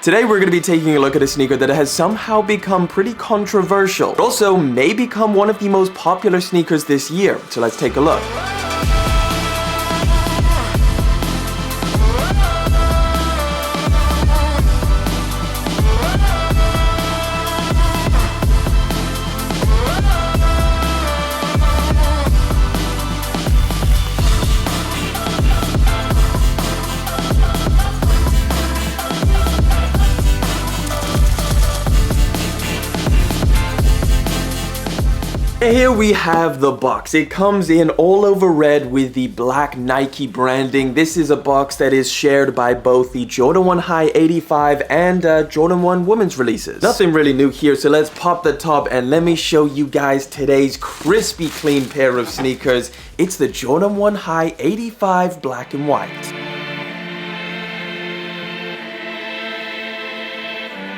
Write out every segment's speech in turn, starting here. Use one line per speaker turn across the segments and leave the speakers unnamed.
Today we're going to be taking a look at a sneaker that has somehow become pretty controversial, but also may become one of the most popular sneakers this year. So let's take a look. Here we have the box. It comes in all over red with the black Nike branding. This is a box that is shared by both the Jordan 1 High 85 and Jordan 1 women's releases. Nothing really new here, so let's pop the top and let me show you guys today's crispy clean pair of sneakers. It's the Jordan 1 High 85 black and white.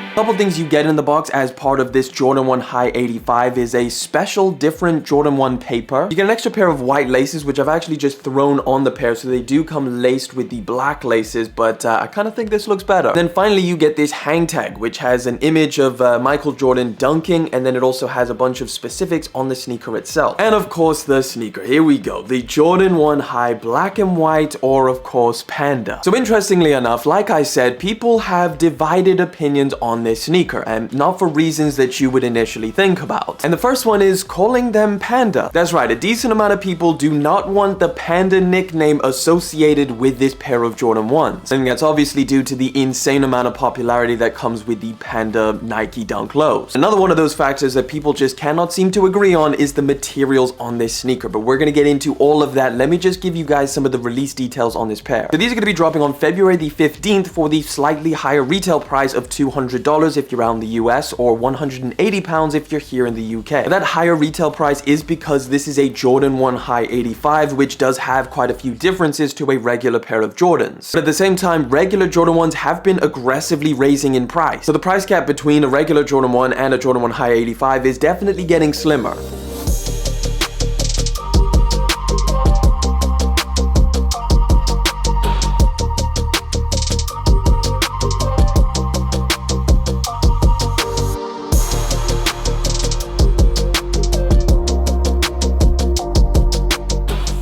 A couple things you get in the box as part of this Jordan 1 High 85 is a special different Jordan 1 paper. You get an extra pair of white laces, which I've actually just thrown on the pair, so they do come laced with the black laces, but I kind of think this looks better. Then finally you get this hang tag, which has an image of Michael Jordan dunking, and then it also has a bunch of specifics on the sneaker itself. And of course the sneaker, here we go, the Jordan 1 High black and white, or of course Panda. So interestingly enough, like I said, people have divided opinions on this sneaker, and not for reasons that you would initially think about. And the first one is calling them Panda. That's right, a decent amount of people do not want the Panda nickname associated with this pair of Jordan 1s. And that's obviously due to the insane amount of popularity that comes with the Panda Nike Dunk Lows. Another one of those factors that people just cannot seem to agree on is the materials on this sneaker, but we're gonna get into all of that. Let me just give you guys some of the release details on this pair. So these are gonna be dropping on February the 15th for the slightly higher retail price of $200 if you're around the US, or £180 if you're here in the UK. That higher retail price is because this is a Jordan 1 High 85, which does have quite a few differences to a regular pair of Jordans. But at the same time, regular Jordan 1s have been aggressively raising in price. So the price gap between a regular Jordan 1 and a Jordan 1 High 85 is definitely getting slimmer.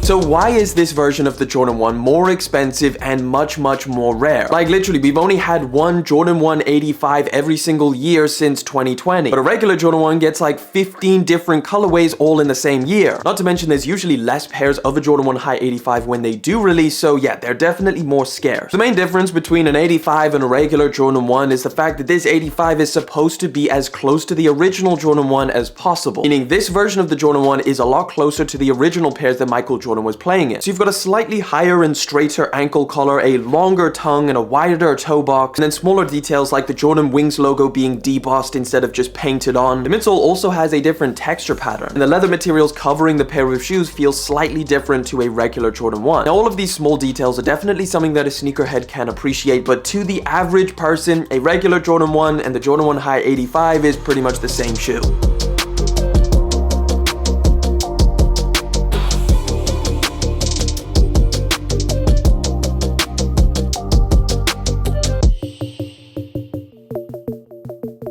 So why is this version of the Jordan 1 more expensive and much more rare? Like literally, we've only had one Jordan 1 85 every single year since 2020. But a regular Jordan 1 gets like 15 different colorways all in the same year. Not to mention there's usually less pairs of a Jordan 1 High 85 when they do release, so yeah, they're definitely more scarce. The main difference between an 85 and a regular Jordan 1 is the fact that this 85 is supposed to be as close to the original Jordan 1 as possible. Meaning this version of the Jordan 1 is a lot closer to the original pairs that Michael Jordan was playing in. So you've got a slightly higher and straighter ankle collar, a longer tongue, and a wider toe box, and then smaller details like the Jordan Wings logo being debossed instead of just painted on. The midsole also has a different texture pattern, and the leather materials covering the pair of shoes feel slightly different to a regular Jordan 1. Now all of these small details are definitely something that a sneakerhead can appreciate, but to the average person, a regular Jordan 1 and the Jordan 1 High 85 is pretty much the same shoe.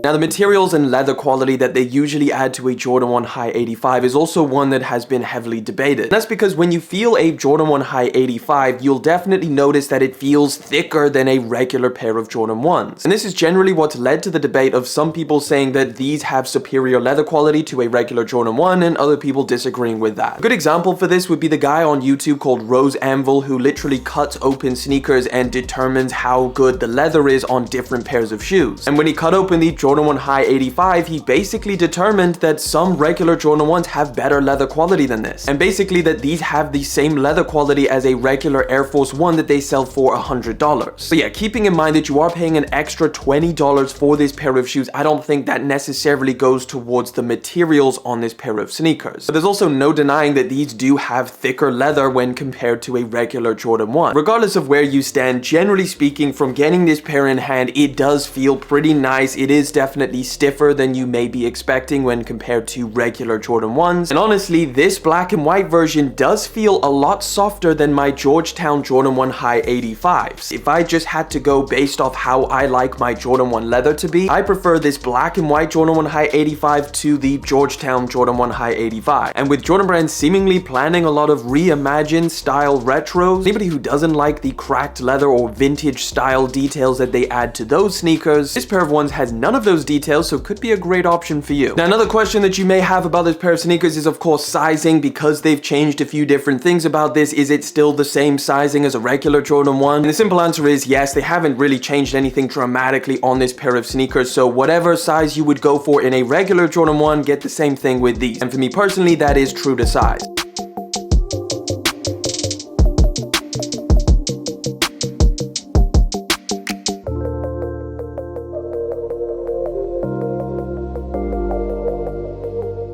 Now the materials and leather quality that they usually add to a Jordan 1 High 85 is also one that has been heavily debated. And that's because when you feel a Jordan 1 High 85, you'll definitely notice that it feels thicker than a regular pair of Jordan 1s. And this is generally what's led to the debate of some people saying that these have superior leather quality to a regular Jordan 1 and other people disagreeing with that. A good example for this would be the guy on YouTube called Rose Anvil, who literally cuts open sneakers and determines how good the leather is on different pairs of shoes. And when he cut open the Jordan 1 High 85, he basically determined that some regular Jordan 1s have better leather quality than this. And basically that these have the same leather quality as a regular Air Force 1 that they sell for $100. So yeah, keeping in mind that you are paying an extra $20 for this pair of shoes, I don't think that necessarily goes towards the materials on this pair of sneakers. But there's also no denying that these do have thicker leather when compared to a regular Jordan 1. Regardless of where you stand, generally speaking, from getting this pair in hand, it does feel pretty nice. It is definitely stiffer than you may be expecting when compared to regular Jordan 1s. And honestly, this black and white version does feel a lot softer than my Georgetown Jordan 1 High 85s. If I just had to go based off how I like my Jordan 1 leather to be, I prefer this black and white Jordan 1 High 85 to the Georgetown Jordan 1 High 85. And with Jordan Brand seemingly planning a lot of reimagined style retros, anybody who doesn't like the cracked leather or vintage style details that they add to those sneakers, this pair of ones has none of those details, so could be a great option for you. Now, another question that you may have about this pair of sneakers is of course sizing, because they've changed a few different things about this. Is it still the same sizing as a regular Jordan 1? And the simple answer is yes, they haven't really changed anything dramatically on this pair of sneakers, so whatever size you would go for in a regular Jordan 1, get the same thing with these. And for me personally, that is true to size.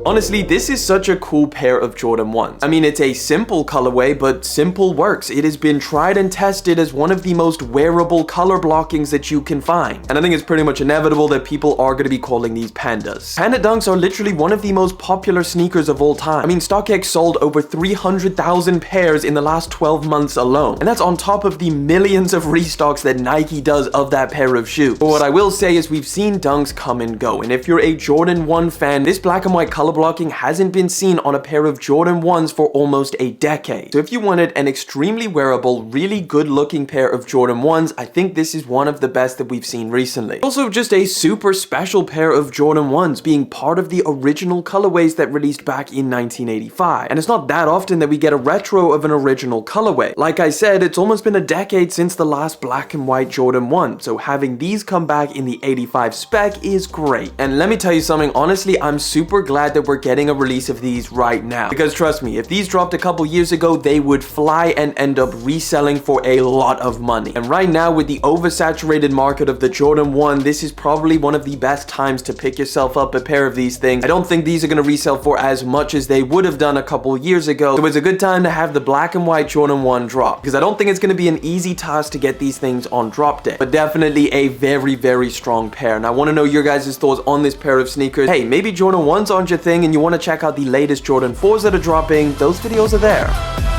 Honestly, this is such a cool pair of Jordan 1s. I mean, it's a simple colorway, but simple works. It has been tried and tested as one of the most wearable color blockings that you can find. And I think it's pretty much inevitable that people are going to be calling these pandas. Panda Dunks are literally one of the most popular sneakers of all time. I mean, StockX sold over 300,000 pairs in the last 12 months alone. And that's on top of the millions of restocks that Nike does of that pair of shoes. But what I will say is we've seen Dunks come and go. And if you're a Jordan 1 fan, this black and white color blocking hasn't been seen on a pair of Jordan 1s for almost a decade. So if you wanted an extremely wearable, really good looking pair of Jordan 1s, I think this is one of the best that we've seen recently. Also just a super special pair of Jordan 1s, being part of the original colorways that released back in 1985. And it's not that often that we get a retro of an original colorway. Like I said, it's almost been a decade since the last black and white Jordan 1, so having these come back in the 85 spec is great. And let me tell you something, honestly, I'm super glad that we're getting a release of these right now, because trust me, if these dropped a couple years ago, they would fly and end up reselling for a lot of money. And right now, with the oversaturated market of the Jordan 1, this is probably one of the best times to pick yourself up a pair of these things. I don't think these are going to resell for as much as they would have done a couple years ago, so it's a good time to have the black and white Jordan 1 drop, because I don't think it's going to be an easy task to get these things on drop day, but definitely a very, very strong pair. And I want to know your guys' thoughts on this pair of sneakers. Hey, maybe Jordan 1s aren't your thing and you want to check out the latest Jordan 4s that are dropping. Those videos are there.